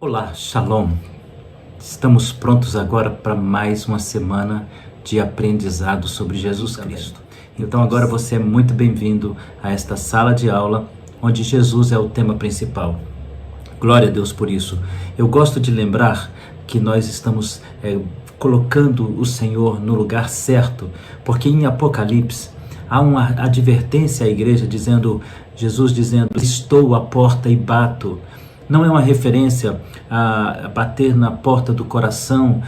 Olá, Shalom! Estamos prontos agora para mais uma semana de aprendizado sobre Jesus Cristo. Então agora você é muito bem-vindo a esta sala de aula onde Jesus é o tema principal. Glória a Deus por isso. Eu gosto de lembrar que nós estamos colocando o Senhor no lugar certo, porque em Apocalipse há uma advertência à igreja Jesus dizendo, estou à porta e bato. Não é uma referência a bater na porta do coração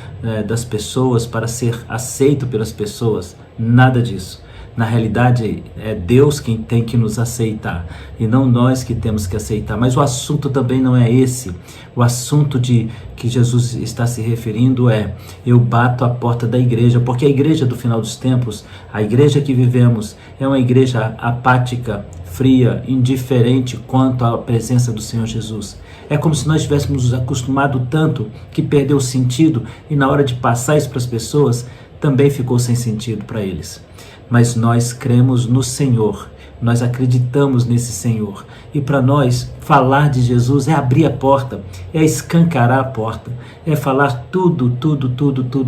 das pessoas para ser aceito pelas pessoas, nada disso. Na realidade, é Deus quem tem que nos aceitar e não nós que temos que aceitar. Mas o assunto também não é esse. O assunto que Jesus está se referindo é: eu bato a porta da igreja, porque a igreja do final dos tempos, a igreja que vivemos, é uma igreja apática, fria, indiferente quanto à presença do Senhor Jesus. É como se nós tivéssemos nos acostumado tanto que perdeu o sentido e na hora de passar isso para as pessoas, também ficou sem sentido para eles. Mas nós cremos no Senhor, nós acreditamos nesse Senhor. E para nós, falar de Jesus é abrir a porta, é escancarar a porta, é falar tudo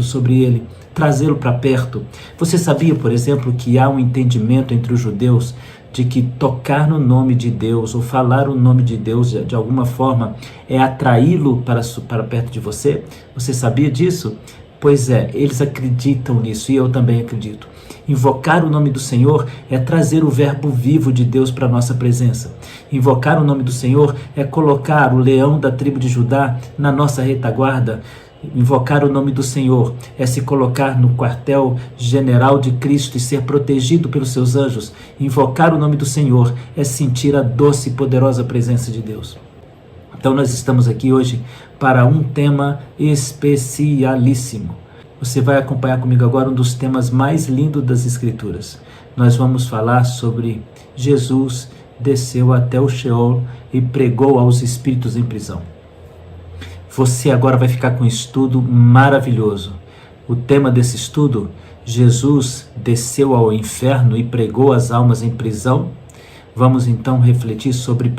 sobre Ele, trazê-lo para perto. Você sabia, por exemplo, que há um entendimento entre os judeus de que tocar no nome de Deus ou falar o nome de Deus de alguma forma é atraí-lo para perto de você? Você sabia disso? Pois é, eles acreditam nisso e eu também acredito. Invocar o nome do Senhor é trazer o verbo vivo de Deus para a nossa presença. Invocar o nome do Senhor é colocar o leão da tribo de Judá na nossa retaguarda. Invocar o nome do Senhor é se colocar no quartel general de Cristo e ser protegido pelos seus anjos. Invocar o nome do Senhor é sentir a doce e poderosa presença de Deus. Então nós estamos aqui hoje para um tema especialíssimo. Você vai acompanhar comigo agora um dos temas mais lindos das Escrituras. Nós vamos falar sobre Jesus desceu até o Sheol e pregou aos espíritos em prisão. Você agora vai ficar com um estudo maravilhoso. O tema desse estudo, Jesus desceu ao inferno e pregou às almas em prisão. Vamos então refletir sobre 1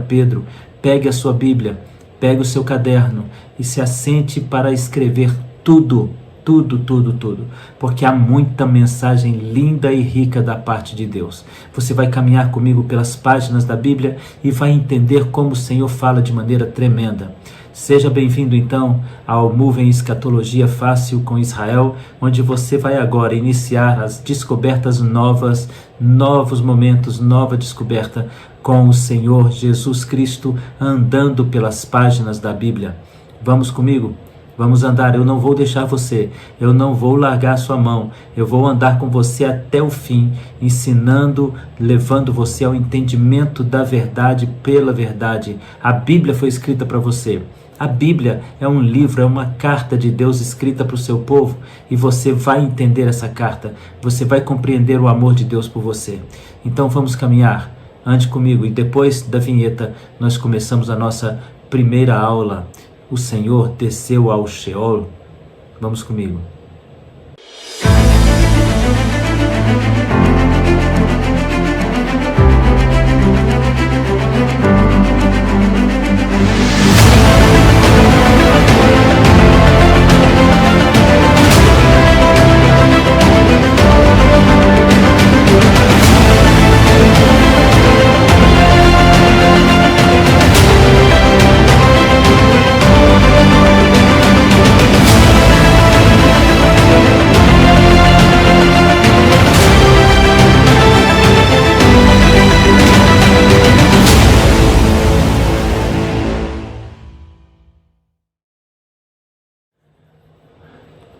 Pedro. Pegue a sua Bíblia, pegue o seu caderno e se assente para escrever tudo, porque há muita mensagem linda e rica da parte de Deus. Você vai caminhar comigo pelas páginas da Bíblia e vai entender como o Senhor fala de maneira tremenda. Seja bem-vindo então ao Moving Escatologia Fácil com Israel, onde você vai agora iniciar as descobertas novas, novos momentos, nova descoberta com o Senhor Jesus Cristo andando pelas páginas da Bíblia. Vamos comigo? Vamos andar, eu não vou deixar você, eu não vou largar a sua mão, eu vou andar com você até o fim, ensinando, levando você ao entendimento da verdade pela verdade. A Bíblia foi escrita para você. A Bíblia é um livro, é uma carta de Deus escrita para o seu povo e você vai entender essa carta, você vai compreender o amor de Deus por você. Então vamos caminhar, ande comigo e depois da vinheta nós começamos a nossa primeira aula. O Senhor desceu ao Sheol. Vamos comigo.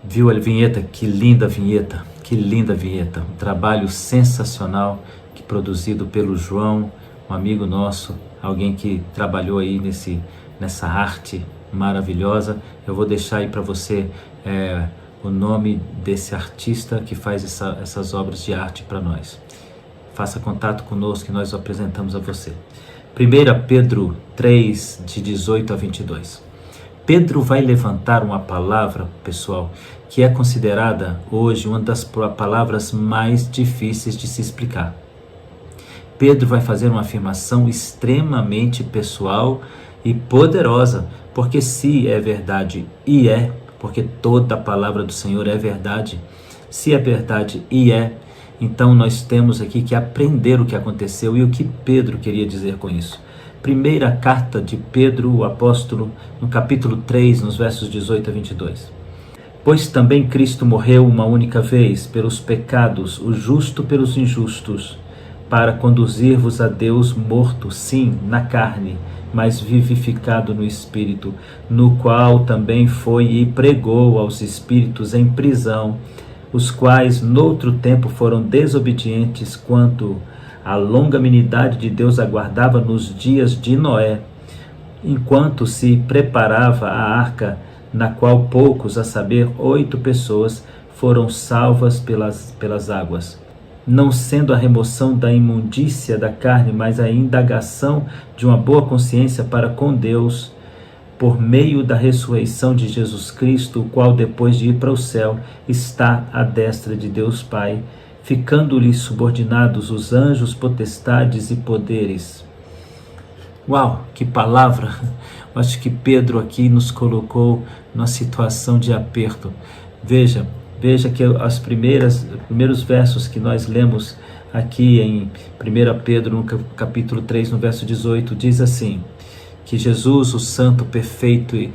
Viu a vinheta? Que linda vinheta, que linda vinheta. Um trabalho sensacional que produzido pelo João, um amigo nosso, alguém que trabalhou aí nessa arte maravilhosa. Eu vou deixar aí para você o nome desse artista que faz essas obras de arte para nós. Faça contato conosco que nós apresentamos a você. 1 Pedro 3, de 18 a 22. Pedro vai levantar uma palavra, pessoal, que é considerada hoje uma das palavras mais difíceis de se explicar. Pedro vai fazer uma afirmação extremamente pessoal e poderosa, Porque se é verdade e é, porque toda a palavra do Senhor é verdade, se é verdade e é, então nós temos aqui que aprender o que aconteceu e o que Pedro queria dizer com isso. Primeira carta de Pedro, o apóstolo, no capítulo 3, nos versos 18 a 22. Pois também Cristo morreu uma única vez pelos pecados, o justo pelos injustos, para conduzir-vos a Deus morto, sim, na carne, mas vivificado no Espírito, no qual também foi e pregou aos espíritos em prisão, os quais noutro tempo foram desobedientes quanto a longanimidade de Deus aguardava nos dias de Noé, enquanto se preparava a arca, na qual poucos, a saber, 8 pessoas, foram salvas pelas águas. Não sendo a remoção da imundícia da carne, mas a indagação de uma boa consciência para com Deus, por meio da ressurreição de Jesus Cristo, o qual, depois de ir para o céu, está à destra de Deus Pai, ficando-lhe subordinados os anjos, potestades e poderes. Uau, que palavra! Eu acho que Pedro aqui nos colocou numa situação de aperto. Veja que os primeiros versos que nós lemos aqui em 1 Pedro, no capítulo 3, no verso 18, diz assim: que Jesus, o santo, perfeito e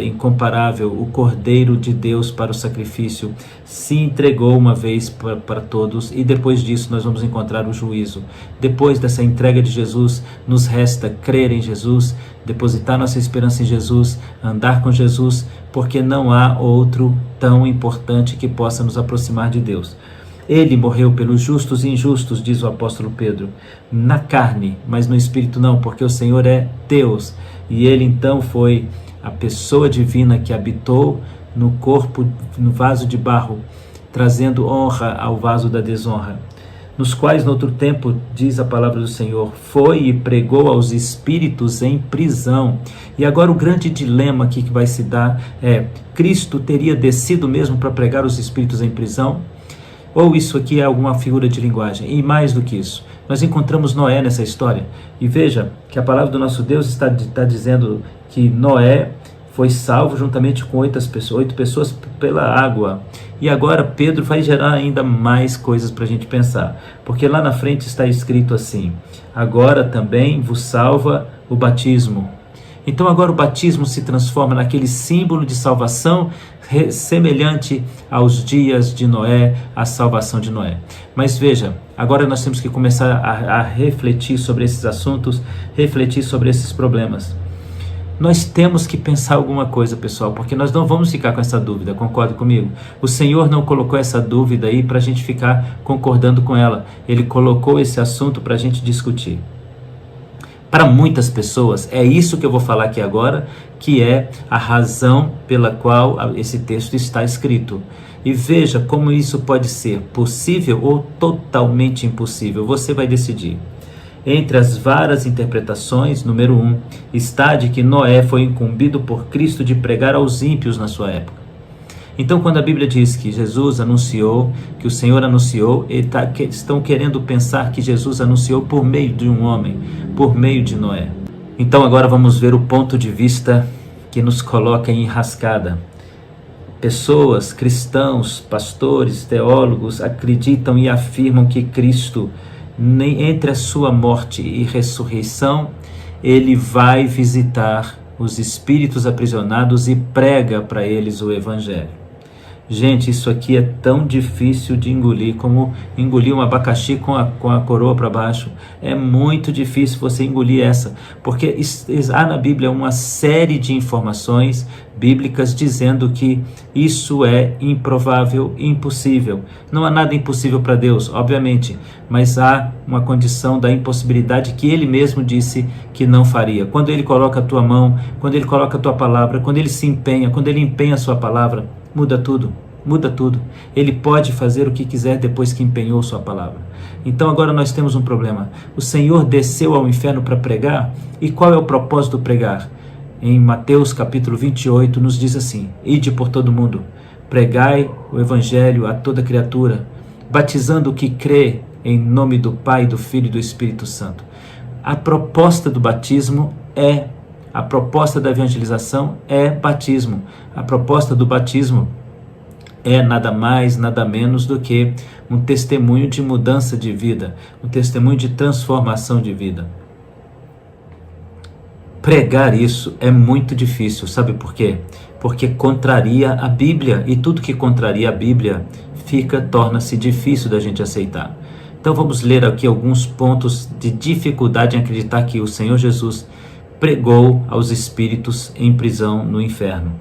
incomparável, o Cordeiro de Deus para o sacrifício, se entregou uma vez para todos, e depois disso nós vamos encontrar o juízo. Depois dessa entrega de Jesus, nos resta crer em Jesus, depositar nossa esperança em Jesus, andar com Jesus, porque não há outro tão importante que possa nos aproximar de Deus. Ele morreu pelos justos e injustos, diz o apóstolo Pedro, na carne, mas no espírito não, porque o Senhor é Deus. E ele então foi a pessoa divina que habitou no corpo, no vaso de barro, trazendo honra ao vaso da desonra. Nos quais, no outro tempo, diz a palavra do Senhor, foi e pregou aos espíritos em prisão. E agora o grande dilema aqui que vai se dar é: Cristo teria descido mesmo para pregar os espíritos em prisão? Ou isso aqui é alguma figura de linguagem? E mais do que isso, nós encontramos Noé nessa história. E veja que a palavra do nosso Deus está dizendo que Noé foi salvo juntamente com 8 pessoas pela água. E agora Pedro vai gerar ainda mais coisas para a gente pensar. Porque lá na frente está escrito assim: agora também vos salva o batismo. Então agora o batismo se transforma naquele símbolo de salvação semelhante aos dias de Noé, a salvação de Noé. Mas veja, agora nós temos que começar a refletir sobre esses assuntos, refletir sobre esses problemas. Nós temos que pensar alguma coisa, pessoal, porque nós não vamos ficar com essa dúvida, concorda comigo? O Senhor não colocou essa dúvida aí para a gente ficar concordando com ela. Ele colocou esse assunto para a gente discutir. Para muitas pessoas, é isso que eu vou falar aqui agora, que é a razão pela qual esse texto está escrito. E veja como isso pode ser possível ou totalmente impossível. Você vai decidir. Entre as várias interpretações, número 1, está de que Noé foi incumbido por Cristo de pregar aos ímpios na sua época. Então, quando a Bíblia diz que Jesus anunciou, que o Senhor anunciou, estão querendo pensar que Jesus anunciou por meio de um homem, por meio de Noé. Então, agora vamos ver o ponto de vista que nos coloca em enrascada. Pessoas, cristãos, pastores, teólogos acreditam e afirmam que Cristo, entre a sua morte e ressurreição, ele vai visitar os espíritos aprisionados e prega para eles o Evangelho. Gente, isso aqui é tão difícil de engolir como engolir um abacaxi com a coroa para baixo. É muito difícil você engolir essa, porque há na Bíblia uma série de informações bíblicas dizendo que isso é improvável, impossível. Não há nada impossível para Deus, obviamente, mas há uma condição da impossibilidade que Ele mesmo disse que não faria. Quando Ele coloca a tua mão, quando Ele coloca a tua palavra, quando Ele se empenha, quando Ele empenha a sua palavra, muda tudo. Muda tudo. Ele pode fazer o que quiser depois que empenhou sua palavra. Então agora nós temos um problema. O Senhor desceu ao inferno para pregar. E qual é o propósito do pregar? Em Mateus capítulo 28 nos diz assim: ide por todo mundo, pregai o Evangelho a toda criatura, batizando o que crê em nome do Pai, do Filho e do Espírito Santo. A proposta do batismo é a proposta da evangelização é batismo. A proposta do batismo é nada mais, nada menos do que um testemunho de mudança de vida, um testemunho de transformação de vida. Pregar isso é muito difícil, sabe por quê? Porque contraria a Bíblia, e tudo que contraria a Bíblia torna-se difícil da gente aceitar. Então vamos ler aqui alguns pontos de dificuldade em acreditar que o Senhor Jesus pregou aos espíritos em prisão no inferno.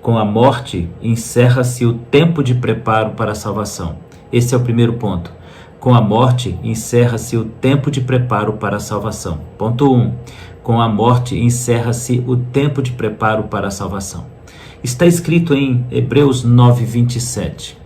Com a morte, encerra-se o tempo de preparo para a salvação. Esse é o primeiro ponto. Com a morte, encerra-se o tempo de preparo para a salvação. Ponto 1. Com a morte, encerra-se o tempo de preparo para a salvação. Está escrito em Hebreus 9:27.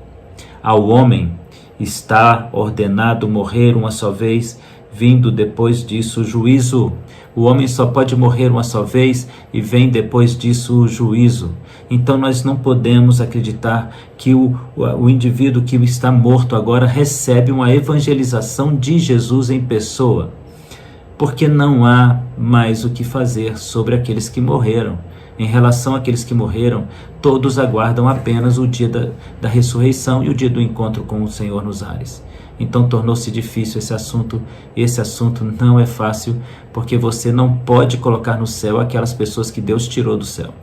Ao homem está ordenado morrer uma só vez, vindo depois disso o juízo. O homem só pode morrer uma só vez e vem depois disso o juízo. Então nós não podemos acreditar que o indivíduo que está morto agora recebe uma evangelização de Jesus em pessoa, porque não há mais o que fazer sobre aqueles que morreram. Em relação àqueles que morreram, todos aguardam apenas o dia da ressurreição e o dia do encontro com o Senhor nos ares. Então tornou-se difícil esse assunto. Esse assunto não é fácil, porque você não pode colocar no céu aquelas pessoas que Deus tirou do céu.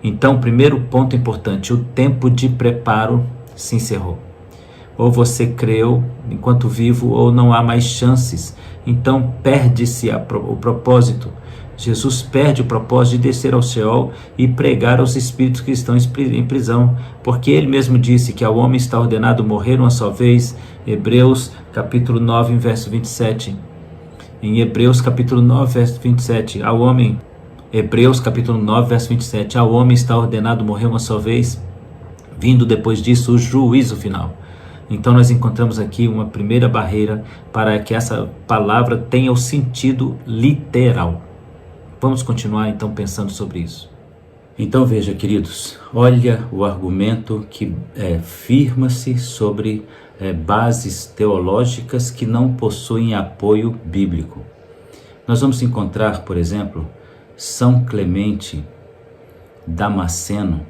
Então, primeiro ponto importante, o tempo de preparo se encerrou. Ou você creu enquanto vivo, ou não há mais chances. Então perde-se o propósito. Jesus perde o propósito de descer ao Sheol e pregar aos espíritos que estão em prisão, porque ele mesmo disse que ao homem está ordenado morrer uma só vez. Hebreus capítulo 9, verso 27. Em Hebreus capítulo 9, verso 27, Hebreus capítulo 9, verso 27, ao homem está ordenado morrer uma só vez, vindo depois disso o juízo final. Então nós encontramos aqui uma primeira barreira para que essa palavra tenha o sentido literal. Vamos continuar então pensando sobre isso. Então veja, queridos, olha o argumento que firma-se sobre bases teológicas que não possuem apoio bíblico. Nós vamos encontrar, por exemplo, São Clemente Damasceno,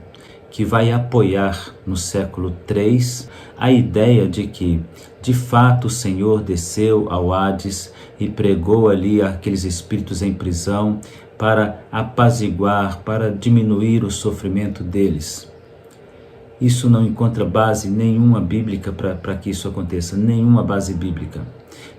que vai apoiar no século III a ideia de que, de fato, o Senhor desceu ao Hades e pregou ali aqueles espíritos em prisão para apaziguar, para diminuir o sofrimento deles. Isso não encontra base nenhuma bíblica para que isso aconteça, nenhuma base bíblica.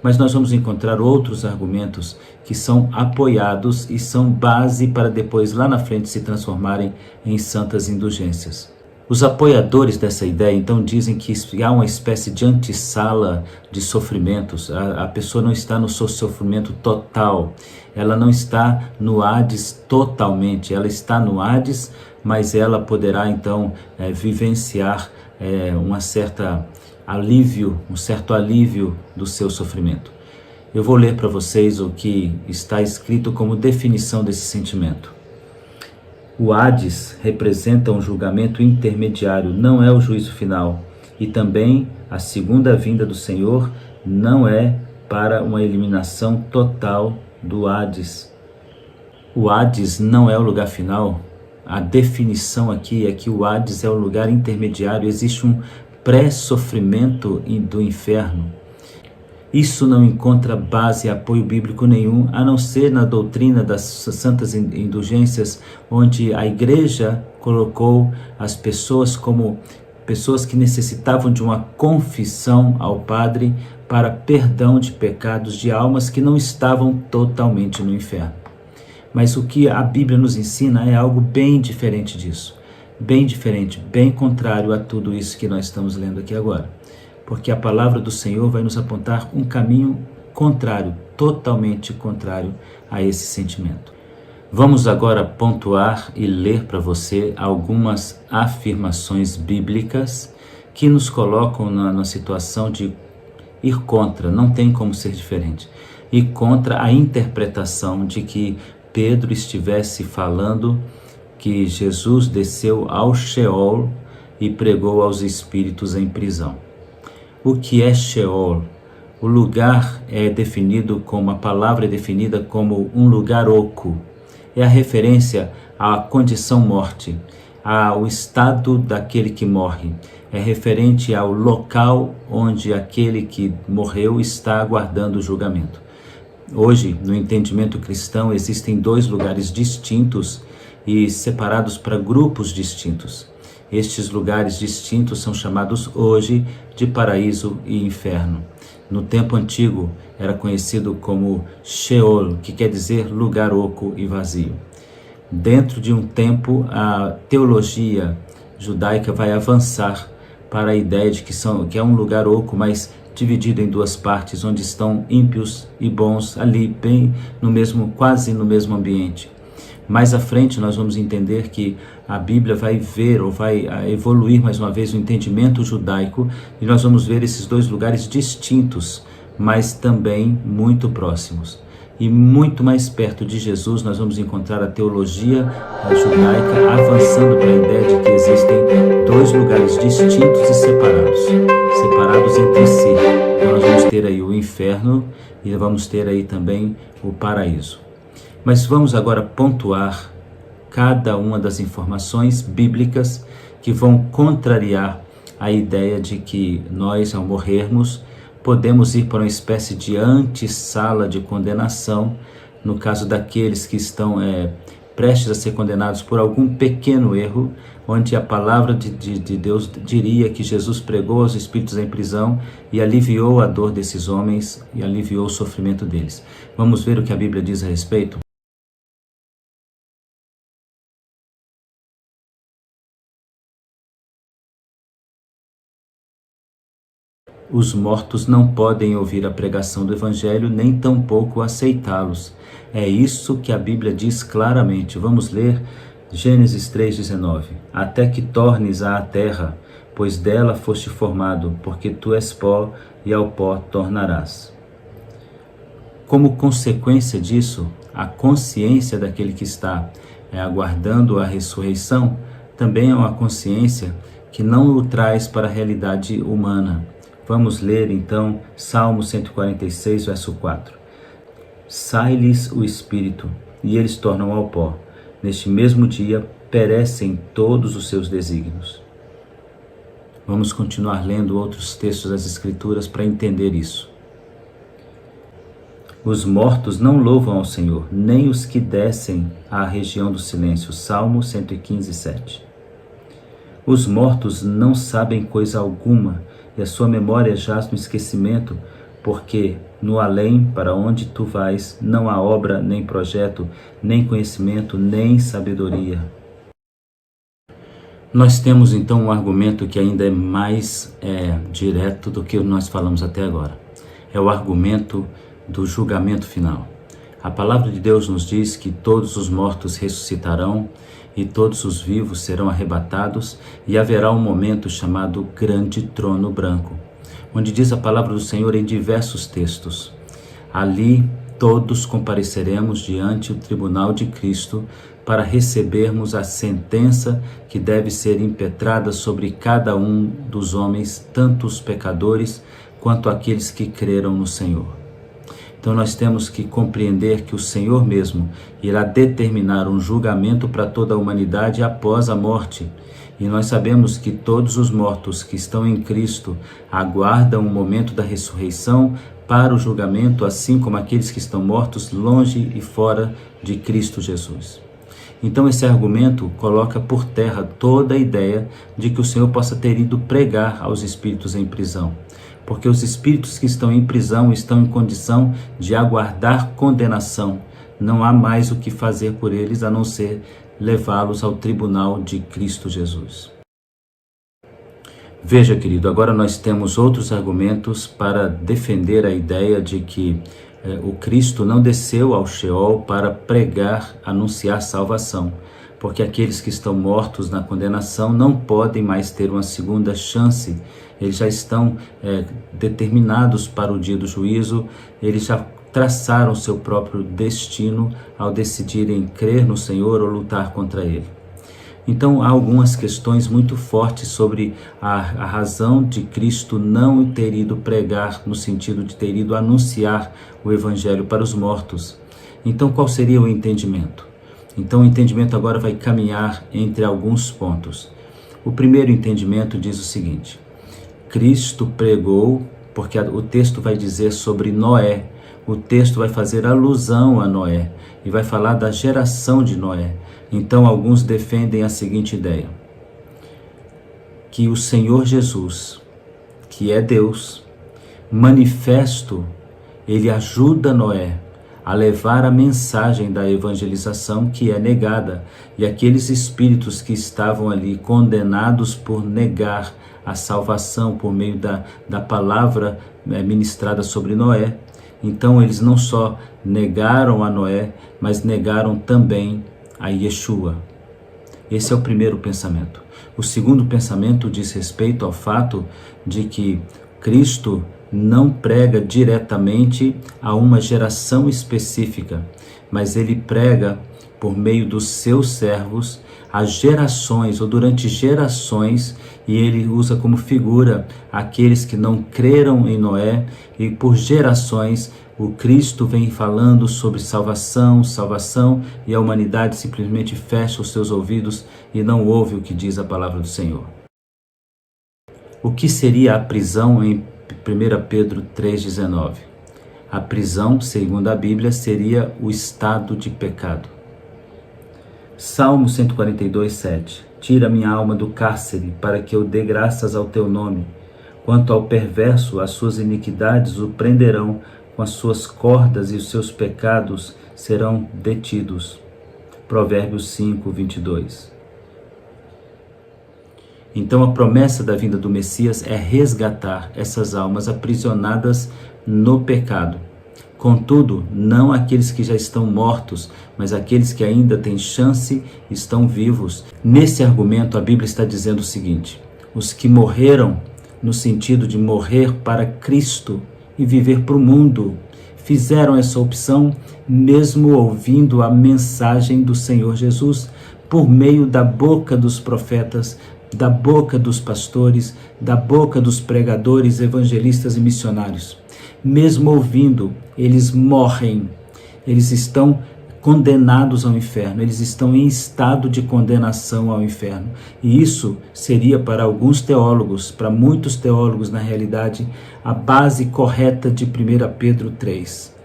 Mas nós vamos encontrar outros argumentos que são apoiados e são base para depois, lá na frente, se transformarem em santas indulgências. Os apoiadores dessa ideia, então, dizem que há uma espécie de antessala de sofrimentos. A pessoa não está no seu sofrimento total, ela não está no Hades totalmente, ela está no Hades, mas ela poderá, então, vivenciar um certo alívio do seu sofrimento. Eu vou ler para vocês o que está escrito como definição desse sentimento. O Hades representa um julgamento intermediário, não é o juízo final. E também a segunda vinda do Senhor não é para uma eliminação total do Hades. O Hades não é o lugar final. A definição aqui é que o Hades é o lugar intermediário, existe um pré-sofrimento do inferno. Isso não encontra base e apoio bíblico nenhum, a não ser na doutrina das santas indulgências, onde a igreja colocou as pessoas como pessoas que necessitavam de uma confissão ao Padre para perdão de pecados de almas que não estavam totalmente no inferno. Mas o que a Bíblia nos ensina é algo bem diferente disso. Bem diferente, bem contrário a tudo isso que nós estamos lendo aqui agora. Porque a palavra do Senhor vai nos apontar um caminho contrário, totalmente contrário a esse sentimento. Vamos agora pontuar e ler para você algumas afirmações bíblicas que nos colocam na situação de ir contra, não tem como ser diferente, e contra a interpretação de que Pedro estivesse falando que Jesus desceu ao Sheol e pregou aos espíritos em prisão. O que é Sheol? O lugar é definido como, a palavra é definida como um lugar oco. é a referência à condição morte, ao estado daquele que morre. É referente ao local onde aquele que morreu está aguardando o julgamento. Hoje, no entendimento cristão, existem dois lugares distintos e separados para grupos distintos. Estes lugares distintos são chamados hoje de paraíso e inferno. No tempo antigo era conhecido como Sheol, que quer dizer lugar oco e vazio. Dentro de um tempo, a teologia judaica vai avançar para a ideia de que é um lugar oco, mas dividido em duas partes, onde estão ímpios e bons ali, bem quase no mesmo ambiente. Mais à frente nós vamos entender que a Bíblia vai ver ou vai evoluir mais uma vez o entendimento judaico e nós vamos ver esses dois lugares distintos, mas também muito próximos. E muito mais perto de Jesus nós vamos encontrar a teologia judaica avançando para a ideia de que existem dois lugares distintos e separados entre si. Então nós vamos ter aí o inferno e vamos ter aí também o paraíso. Mas vamos agora pontuar cada uma das informações bíblicas que vão contrariar a ideia de que nós, ao morrermos, podemos ir para uma espécie de antessala de condenação, no caso daqueles que estão prestes a ser condenados por algum pequeno erro, onde a palavra de Deus diria que Jesus pregou aos espíritos em prisão e aliviou a dor desses homens e aliviou o sofrimento deles. Vamos ver o que a Bíblia diz a respeito? Os mortos não podem ouvir a pregação do Evangelho, nem tampouco aceitá-los. É isso que a Bíblia diz claramente. Vamos ler Gênesis 3,19. Até que tornes à terra, pois dela foste formado, porque tu és pó e ao pó tornarás. Como consequência disso, a consciência daquele que está aguardando a ressurreição também é uma consciência que não o traz para a realidade humana. Vamos ler então Salmo 146, verso 4. Sai-lhes o espírito, e eles tornam ao pó. Neste mesmo dia perecem todos os seus desígnios. Vamos continuar lendo outros textos das Escrituras para entender isso. Os mortos não louvam ao Senhor, nem os que descem à região do silêncio. Salmo 115, 7. Os mortos não sabem coisa alguma, e a sua memória jaz no esquecimento, porque no além, para onde tu vais, não há obra, nem projeto, nem conhecimento, nem sabedoria. Nós temos então um argumento que ainda é mais direto do que nós falamos até agora. É o argumento do julgamento final. A palavra de Deus nos diz que todos os mortos ressuscitarão e todos os vivos serão arrebatados e haverá um momento chamado Grande Trono Branco, onde diz a palavra do Senhor em diversos textos. Ali todos compareceremos diante do tribunal de Cristo para recebermos a sentença que deve ser impetrada sobre cada um dos homens, tanto os pecadores quanto aqueles que creram no Senhor. Então nós temos que compreender que o Senhor mesmo irá determinar um julgamento para toda a humanidade após a morte. E nós sabemos que todos os mortos que estão em Cristo aguardam o momento da ressurreição para o julgamento, assim como aqueles que estão mortos longe e fora de Cristo Jesus. Então esse argumento coloca por terra toda a ideia de que o Senhor possa ter ido pregar aos espíritos em prisão. Porque os espíritos que estão em prisão estão em condição de aguardar condenação. Não há mais o que fazer por eles a não ser levá-los ao tribunal de Cristo Jesus. Veja, querido, agora nós temos outros argumentos para defender a ideia de que o Cristo não desceu ao Sheol para pregar, anunciar salvação, porque aqueles que estão mortos na condenação não podem mais ter uma segunda chance. Eles já estão determinados para o dia do juízo, eles já traçaram seu próprio destino ao decidirem crer no Senhor ou lutar contra Ele. Então há algumas questões muito fortes sobre a razão de Cristo não ter ido pregar, no sentido de ter ido anunciar o Evangelho para os mortos. Então qual seria o entendimento? Então o entendimento agora vai caminhar entre alguns pontos. O primeiro entendimento diz o seguinte: Cristo pregou, porque o texto vai dizer sobre Noé, o texto vai fazer alusão a Noé e vai falar da geração de Noé. Então alguns defendem a seguinte ideia: que o Senhor Jesus, que é Deus, manifesto, ele ajuda Noé a levar a mensagem da evangelização que é negada, e aqueles espíritos que estavam ali condenados por negar a salvação por meio da palavra ministrada sobre Noé. Então eles não só negaram a Noé, mas negaram também a Yeshua. Esse é o primeiro pensamento. O segundo pensamento diz respeito ao fato de que Cristo não prega diretamente a uma geração específica, mas ele prega por meio dos seus servos a gerações, ou durante gerações, e ele usa como figura aqueles que não creram em Noé, e por gerações o Cristo vem falando sobre salvação, e a humanidade simplesmente fecha os seus ouvidos e não ouve o que diz a palavra do Senhor. O que seria a prisão em 1 Pedro 3,19? A prisão, segundo a Bíblia, seria o estado de pecado. Salmo 142:7. Tira minha alma do cárcere, para que eu dê graças ao teu nome. Quanto ao perverso, as suas iniquidades o prenderão com as suas cordas, e os seus pecados serão detidos. Provérbios 5:22. Então a promessa da vinda do Messias é resgatar essas almas aprisionadas no pecado. Contudo, não aqueles que já estão mortos, mas aqueles que ainda têm chance e estão vivos. Nesse argumento a Bíblia está dizendo o seguinte: os que morreram, no sentido de morrer para Cristo e viver para o mundo, fizeram essa opção mesmo ouvindo a mensagem do Senhor Jesus por meio da boca dos profetas, da boca dos pastores, da boca dos pregadores, evangelistas e missionários. Mesmo ouvindo, eles morrem, eles estão condenados ao inferno, eles estão em estado de condenação ao inferno. E isso seria para alguns teólogos, para muitos teólogos na realidade, a base correta de 1 Pedro 3.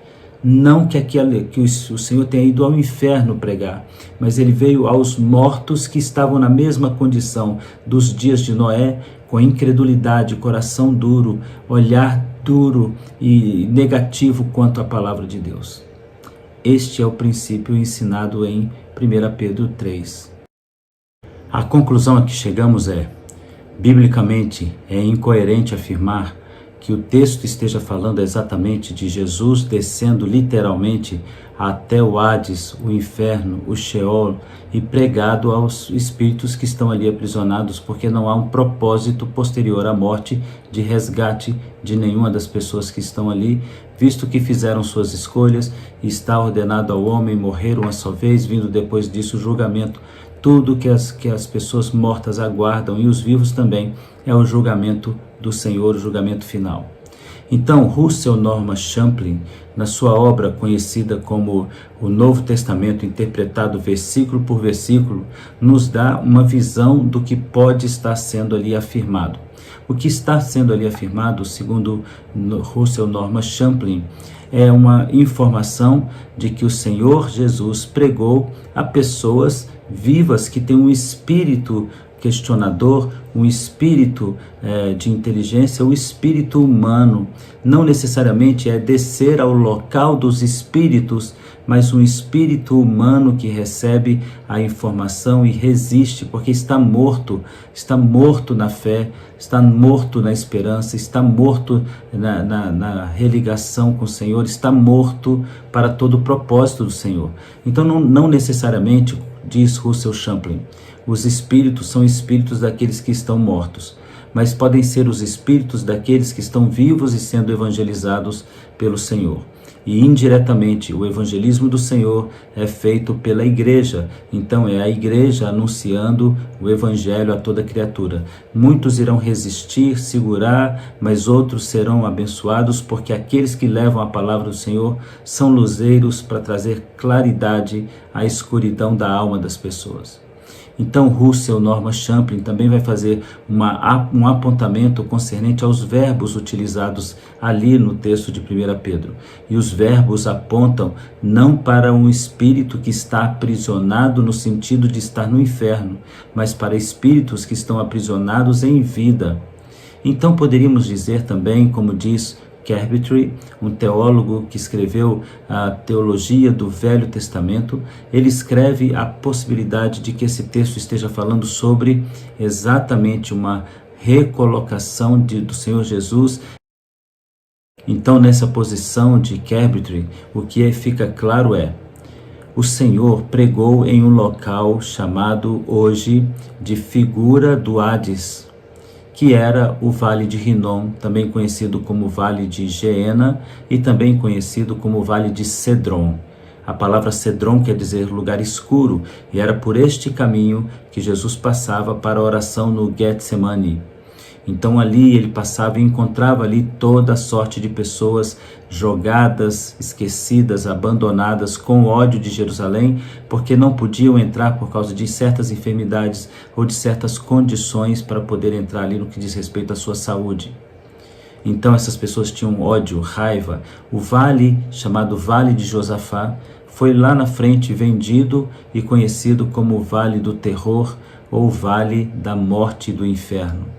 Não que o Senhor tenha ido ao inferno pregar, mas ele veio aos mortos que estavam na mesma condição dos dias de Noé, com incredulidade, coração duro, olhar duro e negativo quanto à palavra de Deus. Este é o princípio ensinado em 1 Pedro 3. A conclusão a que chegamos é: biblicamente é incoerente afirmar que o texto esteja falando exatamente de Jesus descendo literalmente até o Hades, o inferno, o Sheol, e pregado aos espíritos que estão ali aprisionados, porque não há um propósito posterior à morte de resgate de nenhuma das pessoas que estão ali, visto que fizeram suas escolhas e está ordenado ao homem morrer uma só vez, vindo depois disso o julgamento. Tudo que as pessoas mortas aguardam, e os vivos também, é o julgamento do Senhor, o julgamento final. Então, Russell Norman Champlin, na sua obra conhecida como o Novo Testamento interpretado versículo por versículo, nos dá uma visão do que pode estar sendo ali afirmado. O que está sendo ali afirmado, segundo Russell Norman Champlin, é uma informação de que o Senhor Jesus pregou a pessoas vivas que têm um espírito questionador, um espírito de inteligência, o espírito humano. Não necessariamente é descer ao local dos espíritos, mas um espírito humano que recebe a informação e resiste, porque está morto na fé, está morto na esperança, está morto na religação com o Senhor, está morto para todo o propósito do Senhor. Então não necessariamente, diz Russell Champlin, os espíritos são espíritos daqueles que estão mortos, mas podem ser os espíritos daqueles que estão vivos e sendo evangelizados pelo Senhor. E indiretamente o evangelismo do Senhor é feito pela igreja. Então é a igreja anunciando o evangelho a toda criatura. Muitos irão resistir, segurar, mas outros serão abençoados, porque aqueles que levam a palavra do Senhor são luzeiros para trazer claridade à escuridão da alma das pessoas. Então Russell Norman Champlin também vai fazer um apontamento concernente aos verbos utilizados ali no texto de 1 Pedro. E os verbos apontam não para um espírito que está aprisionado no sentido de estar no inferno, mas para espíritos que estão aprisionados em vida. Então poderíamos dizer também, como diz Carpentry, um teólogo que escreveu a teologia do Velho Testamento, ele escreve a possibilidade de que esse texto esteja falando sobre exatamente uma recolocação do Senhor Jesus. Então, nessa posição de Carpentry, o que fica claro é: o Senhor pregou em um local chamado hoje de figura do Hades, que era o Vale de Rinom, também conhecido como Vale de Geena e também conhecido como Vale de Cedron. A palavra Cedron quer dizer lugar escuro, e era por este caminho que Jesus passava para a oração no Getsemane. Então ali ele passava e encontrava ali toda sorte de pessoas jogadas, esquecidas, abandonadas, com ódio de Jerusalém, porque não podiam entrar por causa de certas enfermidades ou de certas condições para poder entrar ali no que diz respeito à sua saúde. Então essas pessoas tinham ódio, raiva. O vale, chamado Vale de Josafá, foi lá na frente vendido e conhecido como o Vale do Terror ou Vale da Morte e do Inferno.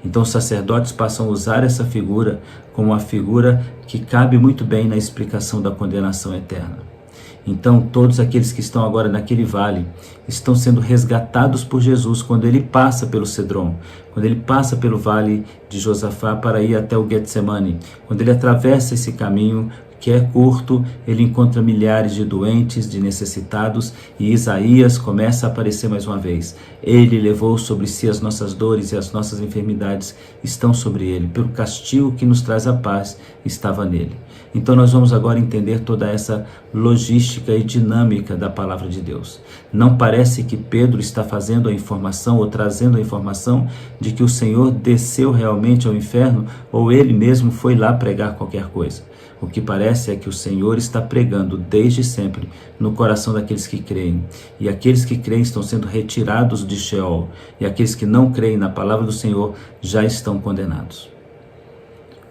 Então os sacerdotes passam a usar essa figura como uma figura que cabe muito bem na explicação da condenação eterna. Então todos aqueles que estão agora naquele vale estão sendo resgatados por Jesus quando ele passa pelo Cedron, quando ele passa pelo Vale de Josafá para ir até o Getsemane, quando ele atravessa esse caminho que é curto, ele encontra milhares de doentes, de necessitados, e Isaías começa a aparecer mais uma vez. Ele levou sobre si as nossas dores e as nossas enfermidades estão sobre ele. Pelo castigo que nos traz a paz estava nele. Então nós vamos agora entender toda essa logística e dinâmica da palavra de Deus. Não parece que Pedro está fazendo a informação ou trazendo a informação de que o Senhor desceu realmente ao inferno ou ele mesmo foi lá pregar qualquer coisa. O que parece é que o Senhor está pregando desde sempre no coração daqueles que creem. E aqueles que creem estão sendo retirados de Sheol. E aqueles que não creem na palavra do Senhor já estão condenados.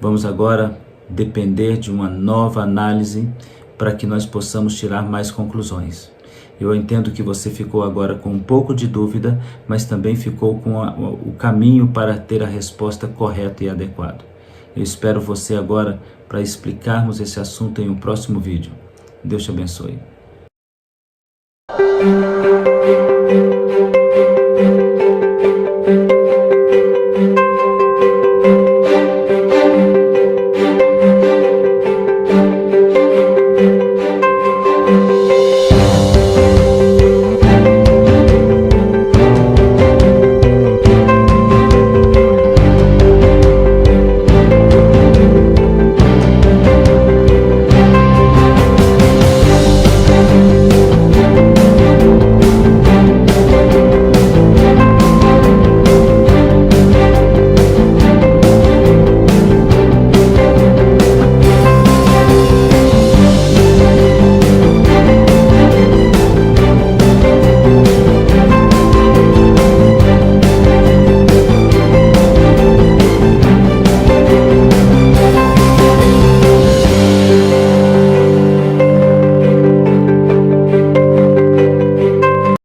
Vamos agora depender de uma nova análise para que nós possamos tirar mais conclusões. Eu entendo que você ficou agora com um pouco de dúvida, mas também ficou com o caminho para ter a resposta correta e adequada. Eu espero você agora para explicarmos esse assunto em um próximo vídeo. Deus te abençoe.